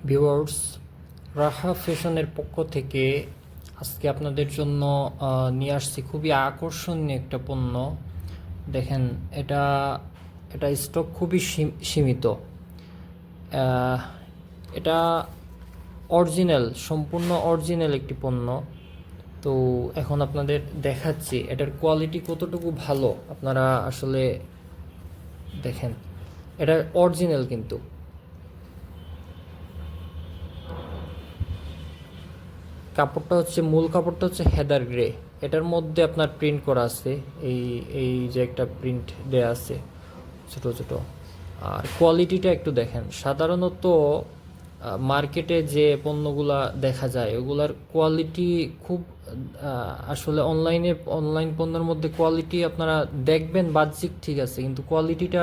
Viewers, রাহা ফ্যাশনের পক্ষ থেকে আজকে আপনাদের জন্য নিয়ে আসছি খুবই আকর্ষণীয় একটা পণ্য। দেখেন, এটা এটা স্টক খুবই সীমিত। আহ, এটা অরিজিনাল, সম্পূর্ণ অরিজিনাল একটি পণ্য। তো এখন আপনাদের দেখাচ্ছি এটার কোয়ালিটি কতটুকু ভালো। আপনারা আসলে দেখেন, এটা অরিজিনাল কিন্তু। কাপড়টা হচ্ছে, মূল কাপড়টা হচ্ছে হেদার গ্রে। এটার মধ্যে আপনার প্রিন্ট করা আছে, এই এই যে একটা প্রিন্ট দেয়া আছে ছোট ছোট। আর কোয়ালিটিটা একটু দেখেন। সাধারণত মার্কেটে যে পণ্যগুলা দেখা যায় ওগুলার কোয়ালিটি খুব আসলে অনলাইন পণ্যের মধ্যে কোয়ালিটি আপনারা দেখবেন বাহ্যিক ঠিক আছে, কিন্তু কোয়ালিটিটা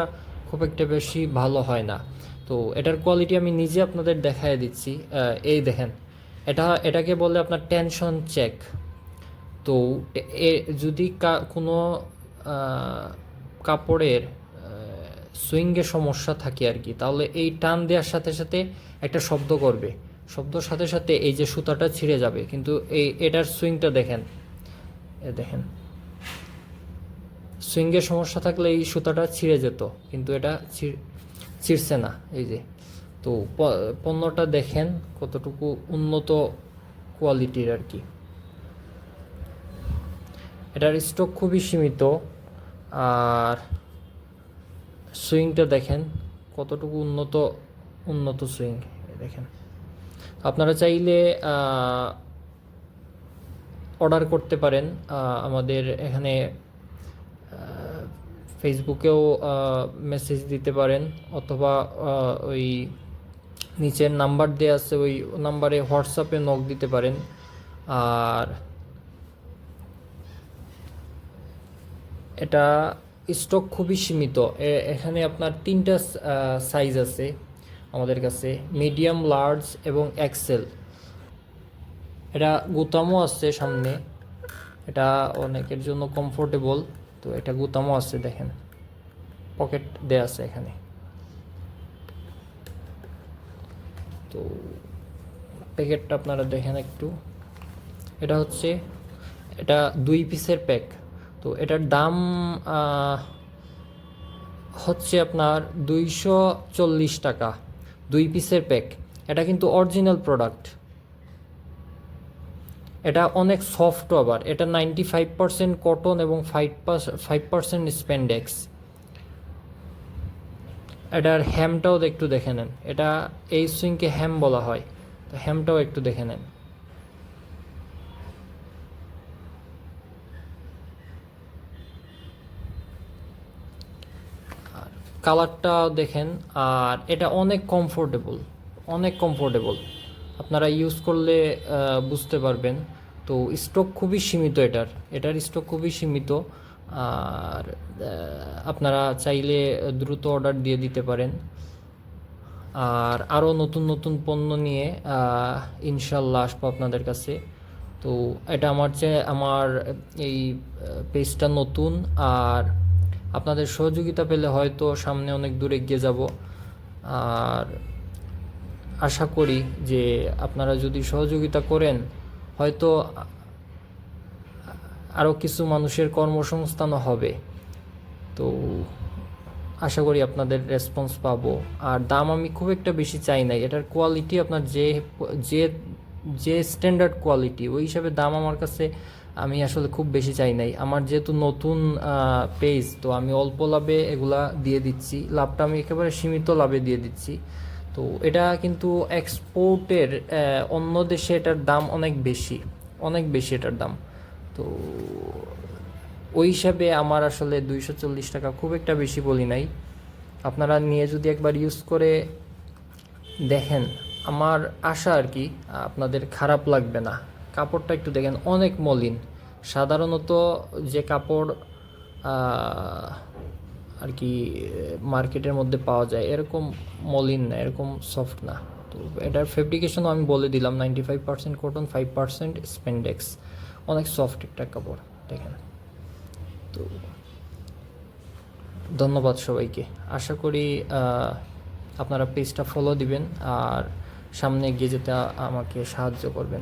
খুব একটা বেশি ভালো হয় না। তো এটার কোয়ালিটি আমি নিজে আপনাদের দেখায় দিচ্ছি। এই দেখেন, এটাকে বলে আপনার টেনশন চেক। তো যদি কোনো কাপড়ের সুইংয়ের সমস্যা থাকে আর কি, তাহলে এই টান দেওয়ার সাথে সাথে একটা শব্দ করবে। শব্দর সাথে সাথে এই যে সুতাটা ছিঁড়ে যাবে। কিন্তু এটার সুইংটা দেখেন, দেখেন, সুইংয়ের সমস্যা থাকলে এই সুতাটা ছিঁড়ে যেত, কিন্তু এটা ছিঁড়ছে না। এই যে, তো পণ্যটা দেখেন কতটুকু উন্নত কোয়ালিটির আর কি। এটার স্টক খুবই সীমিত। আর সুইংটা দেখেন কতটুকু উন্নত উন্নত সুইং। দেখেন, আপনারা চাইলে অর্ডার করতে পারেন। আমাদের এখানে ফেসবুকেও মেসেজ দিতে পারেন, অথবা ওই নিচের নাম্বার দেওয়া আছে ওই নাম্বারে হোয়াটসঅ্যাপে নক দিতে পারেন। আর এটা স্টক খুবই সীমিত। এখানে আপনার তিনটা সাইজ আছে আমাদের কাছে: মিডিয়াম, লার্জ এবং এক্সেল। এটা গুতামও আছে সামনে, এটা অনেকের জন্য কমফোর্টেবল। তো এটা গুতামও আছে, দেখেন পকেট দেয়া আছে এখানে। তো প্যাকেটটা আপনারা দেখেন একটু। এটা হচ্ছে, এটা 2 পিসের প্যাক। তো এটার দাম হচ্ছে আপনার 240 টাকা, 2 পিসের প্যাক। এটা কিন্তু অরিজিনাল প্রোডাক্ট। এটা অনেক সফট। আবার এটা 95% কটন এবং 5% স্প্যান্ডেক্স। এটার হ্যামটাও একটু দেখে নেন। এটা এই সুইংকে হ্যাম বলা হয়, তো হ্যামটাও একটু দেখে নেন। কালারটা দেখেন। আর এটা অনেক কমফোর্টেবল, অনেক কমফোর্টেবল। আপনারা ইউজ করলে বুঝতে পারবেন। তো স্টক খুবই সীমিত, এটার স্টক খুবই সীমিত। আর আপনারা চাইলে দ্রুত অর্ডার দিয়ে দিতে পারেন। আর আরও নতুন নতুন পণ্য নিয়ে ইনশাল্লাহ আসবো আপনাদের কাছে। তো এটা আমার এই পেজটা নতুন। আর আপনাদের সহযোগিতা পেলে হয়তো সামনে অনেক দূরে এগিয়ে যাব। আর আশা করি যে আপনারা যদি সহযোগিতা করেন, হয়তো আরও কিছু মানুষের কর্মসংস্থানও হবে। তো আশা করি আপনাদের রেসপন্স পাবো। আর দাম আমি খুব একটা বেশি চাই নাই। এটার কোয়ালিটি আপনার যে যে স্ট্যান্ডার্ড কোয়ালিটি, ওই হিসাবে দাম আমার কাছে আমি আসলে খুব বেশি চাই নাই। আমার যেহেতু নতুন পেজ, তো আমি অল্প লাভে এগুলা দিয়ে দিচ্ছি। লাভটা আমি একেবারে সীমিত লাভে দিয়ে দিচ্ছি। তো এটা কিন্তু এক্সপোর্টের, অন্য দেশে এটার দাম অনেক বেশি, অনেক বেশি এটার দাম। তো ওই হিসাবে আমার আসলে 240 টাকা খুব একটা বেশি বলি নাই। আপনারা নিয়ে যদি একবার ইউজ করে দেখেন, আমার আশা আর কি আপনাদের খারাপ লাগবে না। কাপড়টা একটু দেখেন, অনেক মলিন। সাধারণত যে কাপড় আর কি মার্কেটের মধ্যে পাওয়া যায় এরকম মলিন না, এরকম সফট না। তো এটার ফেব্রিকেশনও আমি বলে দিলাম, 95% কটন, 5% স্পেন্ডেক্স। অনেক সফট একটা কাপড়, দেখেন। তো ধন্যবাদ সবাইকে। আশা করি আপনারা পেজটা ফলো দিবেন। আর সামনে এগিয়ে যেতে আমাকে সাহায্য করবেন।